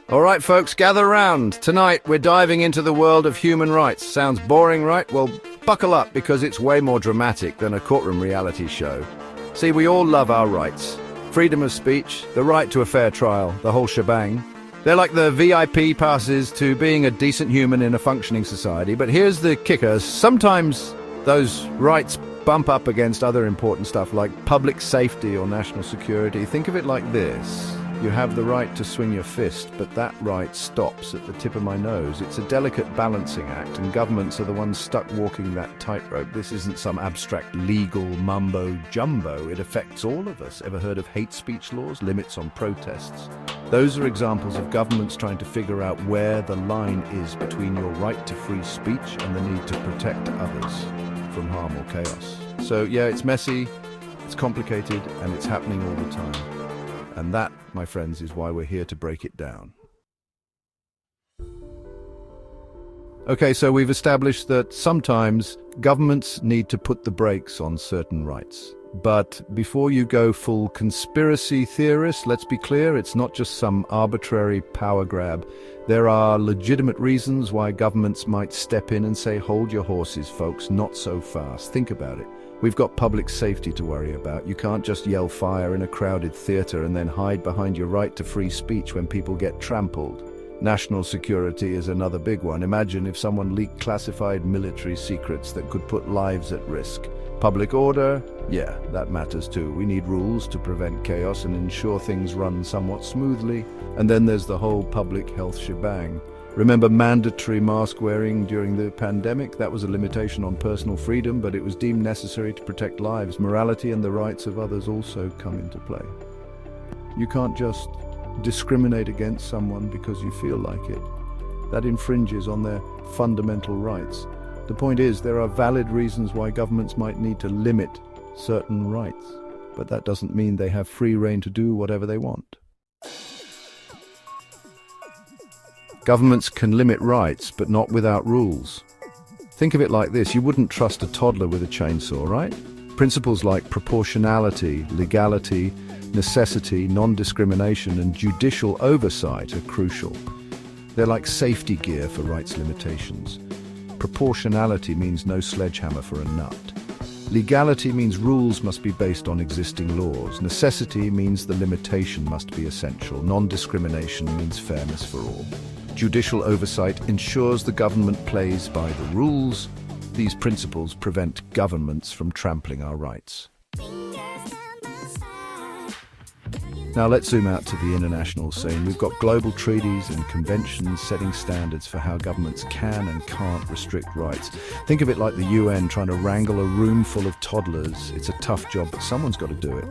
All right, folks, gather round. Tonight, we're diving into the world of human rights. Sounds boring, right? Well, buckle up, because it's way more dramatic than a courtroom reality show. See, we all love our rights. Freedom of speech, the right to a fair trial, the whole shebang. They're like the VIP passes to being a decent human in a functioning society. But here's the kicker. Sometimes those rights bump up against other important stuff like public safety or national security. Think of it like this. You have the right to swing your fist, but that right stops at the tip of my nose. It's a delicate balancing act, and governments are the ones stuck walking that tightrope. This isn't some abstract legal mumbo-jumbo. It affects all of us. Ever heard of hate speech laws, limits on protests? Those are examples of governments trying to figure out where the line is between your right to free speech and the need to protect others from harm or chaos. So yeah, it's messy, it's complicated, and it's happening all the time. And that, my friends, is why we're here to break it down. Okay, so we've established that sometimes governments need to put the brakes on certain rights. But before you go full conspiracy theorist, let's be clear, it's not just some arbitrary power grab. There are legitimate reasons why governments might step in and say, hold your horses, folks, not so fast. Think about it. We've got public safety to worry about. You can't just yell fire in a crowded theater and then hide behind your right to free speech when people get trampled. National security is another big one. Imagine if someone leaked classified military secrets that could put lives at risk. Public order, yeah, that matters too. We need rules to prevent chaos and ensure things run somewhat smoothly. And then there's the whole public health shebang. Remember mandatory mask wearing during the pandemic? That was a limitation on personal freedom, but it was deemed necessary to protect lives. Morality and the rights of others also come into play. You can't just discriminate against someone because you feel like it. That infringes on their fundamental rights. The point is, there are valid reasons why governments might need to limit certain rights, but that doesn't mean they have free rein to do whatever they want. Governments can limit rights, but not without rules. Think of it like this. You wouldn't trust a toddler with a chainsaw, right? Principles like proportionality, legality, necessity, non-discrimination, and judicial oversight are crucial. They're like safety gear for rights limitations. Proportionality means no sledgehammer for a nut. Legality means rules must be based on existing laws. Necessity means the limitation must be essential. Non-discrimination means fairness for all. Judicial oversight ensures the government plays by the rules. These principles prevent governments from trampling our rights. Now let's zoom out to the international scene. We've got global treaties and conventions setting standards for how governments can and can't restrict rights. Think of it like the UN trying to wrangle a room full of toddlers. It's a tough job, but someone's got to do it.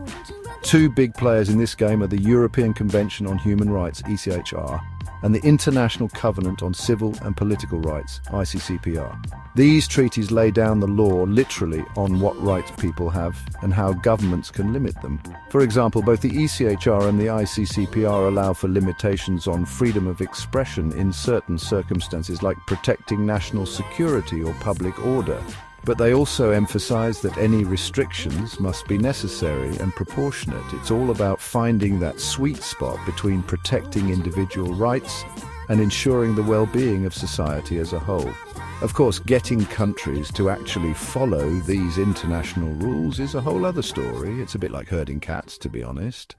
Two big players in this game are the European Convention on Human Rights, ECHR, and the International Covenant on Civil and Political Rights, ICCPR. These treaties lay down the law literally on what rights people have and how governments can limit them. For example, both the ECHR and the ICCPR allow for limitations on freedom of expression in certain circumstances, like protecting national security or public order. But they also emphasize that any restrictions must be necessary and proportionate. It's all about finding that sweet spot between protecting individual rights and ensuring the well-being of society as a whole. Of course, getting countries to actually follow these international rules is a whole other story. It's a bit like herding cats, to be honest.